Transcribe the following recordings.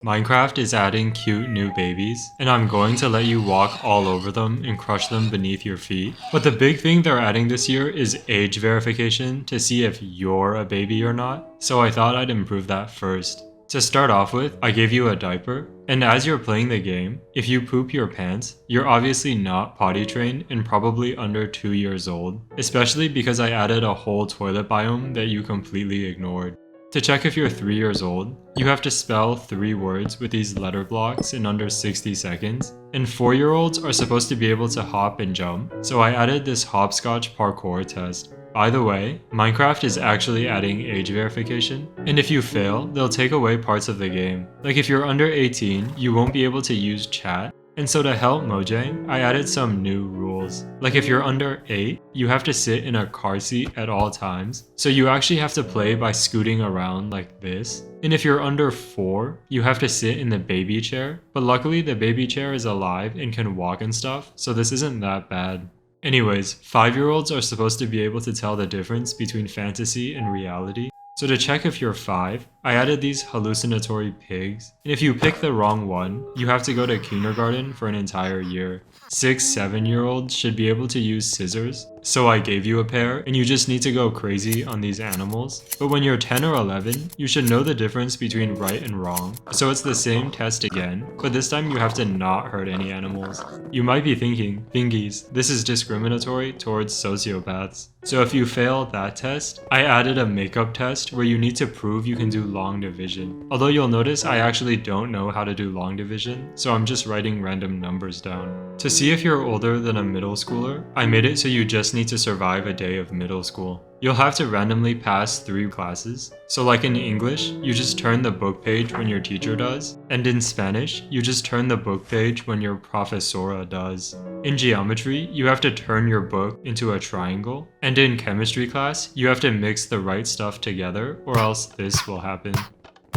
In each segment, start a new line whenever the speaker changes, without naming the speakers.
Minecraft is adding cute new babies, and I'm going to let you walk all over them and crush them beneath your feet. But the big thing they're adding this year is age verification to see if you're a baby or not, so I thought I'd improve that first. To start off with, I gave you a diaper, and as you're playing the game, if you poop your pants, you're obviously not potty trained and probably under 2 years old, especially because I added a whole toilet biome that you completely ignored. To check if you're 3 years old, you have to spell 3 words with these letter blocks in under 60 seconds, and 4-year-olds are supposed to be able to hop and jump, so I added this hopscotch parkour test. By the way, Minecraft is actually adding age verification, and if you fail, they'll take away parts of the game. Like if you're under 18, you won't be able to use chat, and so to help Mojang, I added some new rules. Like if you're under 8, you have to sit in a car seat at all times, so you actually have to play by scooting around like this. And if you're under 4, you have to sit in the baby chair, but luckily the baby chair is alive and can walk and stuff, so this isn't that bad. Anyways, 5-year-olds are supposed to be able to tell the difference between fantasy and reality. So to check if you're 5, I added these hallucinatory pigs, and if you pick the wrong one, you have to go to kindergarten for an entire year. 6-7-year-olds should be able to use scissors, so I gave you a pair, and you just need to go crazy on these animals. But when you're 10 or 11, you should know the difference between right and wrong, so it's the same test again, but this time you have to not hurt any animals. You might be thinking, thingies, this is discriminatory towards sociopaths. So if you fail that test, I added a makeup test where you need to prove you can do long division. Although you'll notice I actually don't know how to do long division, so I'm just writing random numbers down. To see if you're older than a middle schooler, I made it so you just need to survive a day of middle school. You'll have to randomly pass 3 classes. So like in English, you just turn the book page when your teacher does, and in Spanish, you just turn the book page when your profesora does. In geometry, you have to turn your book into a triangle, and in chemistry class, you have to mix the right stuff together or else this will happen.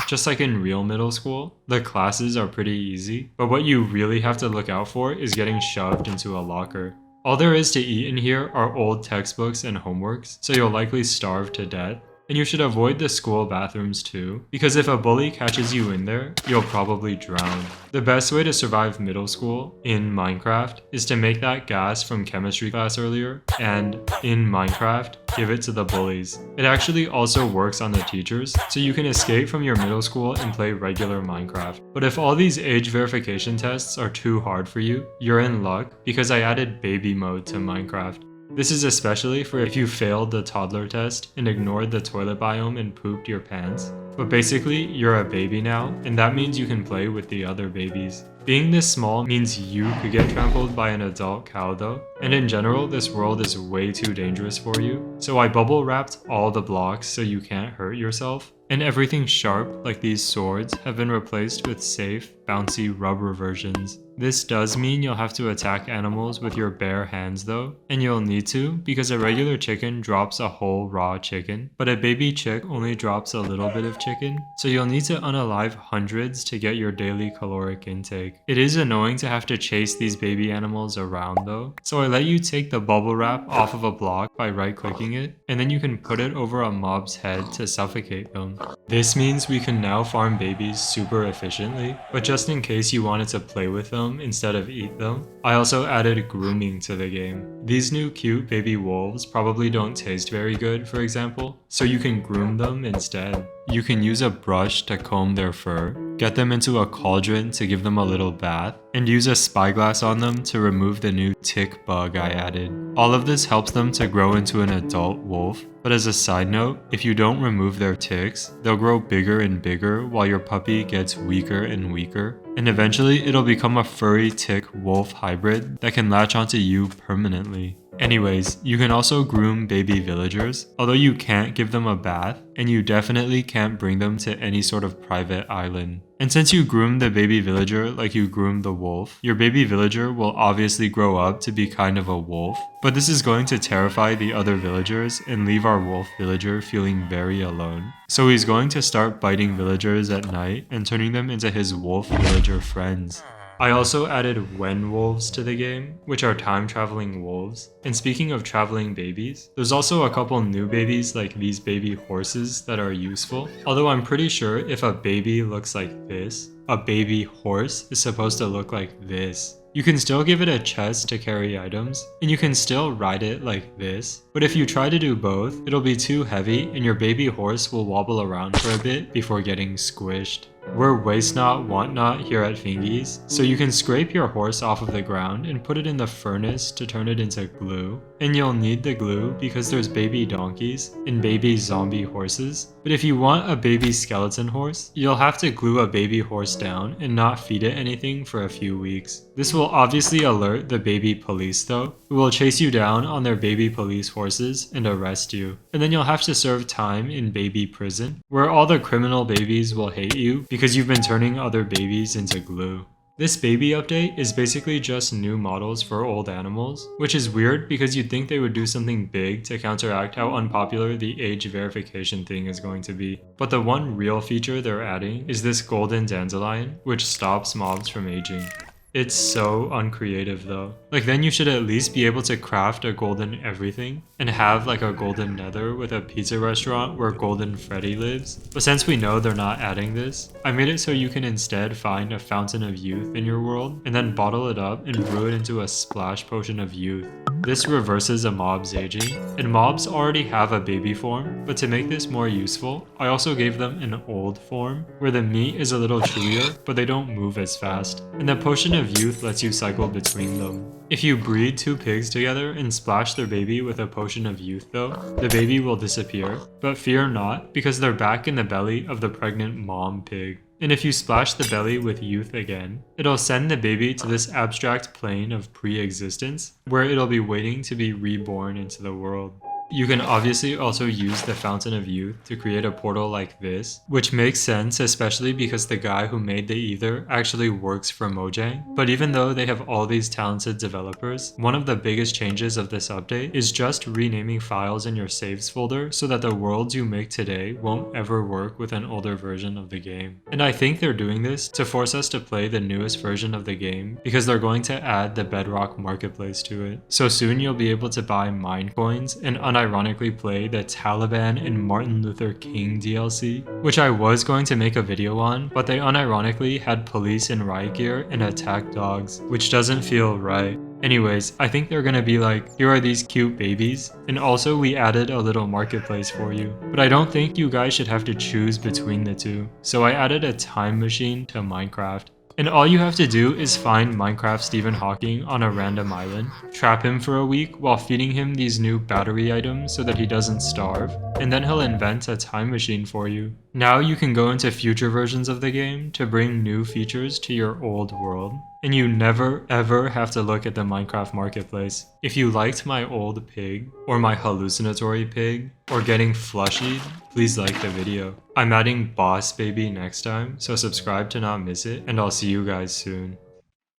Just like in real middle school, the classes are pretty easy, but what you really have to look out for is getting shoved into a locker. All there is to eat in here are old textbooks and homeworks, so you'll likely starve to death. And you should avoid the school bathrooms too, because if a bully catches you in there, you'll probably drown. The best way to survive middle school in Minecraft is to make that gas from chemistry class earlier, and in Minecraft, give it to the bullies. It actually also works on the teachers, so you can escape from your middle school and play regular Minecraft. But if all these age verification tests are too hard for you, you're in luck because I added baby mode to Minecraft. This is especially for if you failed the toddler test and ignored the toilet biome and pooped your pants. But basically, you're a baby now, and that means you can play with the other babies. Being this small means you could get trampled by an adult cow though, and in general, this world is way too dangerous for you. So I bubble wrapped all the blocks so you can't hurt yourself. And everything sharp, like these swords, have been replaced with safe, bouncy rubber versions. This does mean you'll have to attack animals with your bare hands though, and you'll need to because a regular chicken drops a whole raw chicken, but a baby chick only drops a little bit of chicken, so you'll need to unalive hundreds to get your daily caloric intake. It is annoying to have to chase these baby animals around though, so I let you take the bubble wrap off of a block by right-clicking it, and then you can put it over a mob's head to suffocate them. This means we can now farm babies super efficiently, but just in case you wanted to play with them instead of eat them, I also added grooming to the game. These new cute baby wolves probably don't taste very good, for example, so you can groom them instead. You can use a brush to comb their fur, get them into a cauldron to give them a little bath, and use a spyglass on them to remove the new tick bug I added. All of this helps them to grow into an adult wolf, but as a side note, if you don't remove their ticks, they'll grow bigger and bigger while your puppy gets weaker and weaker, and eventually it'll become a furry tick wolf hybrid that can latch onto you permanently. Anyways, you can also groom baby villagers, although you can't give them a bath, and you definitely can't bring them to any sort of private island. And since you groom the baby villager like you groomed the wolf, your baby villager will obviously grow up to be kind of a wolf, but this is going to terrify the other villagers and leave our wolf villager feeling very alone. So he's going to start biting villagers at night and turning them into his wolf villager friends. I also added wen wolves to the game, which are time-traveling wolves. And speaking of traveling babies, there's also a couple new babies like these baby horses that are useful. Although I'm pretty sure if a baby looks like this, A baby horse is supposed to look like this. You can still give it a chest to carry items, and you can still ride it like this, but if you try to do both, it'll be too heavy and your baby horse will wobble around for a bit before getting squished. We're waste not, want not here at Fingies, so you can scrape your horse off of the ground and put it in the furnace to turn it into glue. And you'll need the glue because there's baby donkeys and baby zombie horses. But if you want a baby skeleton horse, you'll have to glue a baby horse down and not feed it anything for a few weeks. This will obviously alert the baby police though, who will chase you down on their baby police horses and arrest you. And then you'll have to serve time in baby prison, where all the criminal babies will hate you because you've been turning other babies into glue. This baby update is basically just new models for old animals, which is weird because you'd think they would do something big to counteract how unpopular the age verification thing is going to be. But the one real feature they're adding is this golden dandelion, which stops mobs from aging. It's so uncreative though. Like then you should at least be able to craft a golden everything and have like a golden nether with a pizza restaurant where Golden Freddy lives. But since we know they're not adding this, I made it so you can instead find a fountain of youth in your world and then bottle it up and brew it into a splash potion of youth. This reverses a mob's aging, and mobs already have a baby form, but to make this more useful, I also gave them an old form, where the meat is a little chewier, but they don't move as fast, and the potion of youth lets you cycle between them. If you breed two pigs together and splash their baby with a potion of youth though, the baby will disappear, but fear not, because they're back in the belly of the pregnant mom pig. And if you splash the belly with youth again, it'll send the baby to this abstract plane of pre-existence, where it'll be waiting to be reborn into the world. You can obviously also use the Fountain of Youth to create a portal like this, which makes sense especially because the guy who made the Ether actually works for Mojang. But even though they have all these talented developers, one of the biggest changes of this update is just renaming files in your saves folder so that the worlds you make today won't ever work with an older version of the game. And I think they're doing this to force us to play the newest version of the game because they're going to add the Bedrock Marketplace to it. So soon you'll be able to buy mine coins and unironically play the Taliban and Martin Luther King DLC, which I was going to make a video on, but they unironically had police in riot gear and attacked dogs, which doesn't feel right. Anyways, I think they're gonna be like, here are these cute babies, and also we added a little marketplace for you. But I don't think you guys should have to choose between the two, so I added a time machine to Minecraft. And all you have to do is find Minecraft Stephen Hawking on a random island, trap him for a week while feeding him these new battery items so that he doesn't starve, and then he'll invent a time machine for you. Now you can go into future versions of the game to bring new features to your old world. And you never ever have to look at the Minecraft marketplace. If you liked my old pig, or my hallucinatory pig, or getting flushied, please like the video. I'm adding Boss Baby next time, so subscribe to not miss it, and I'll see you guys soon.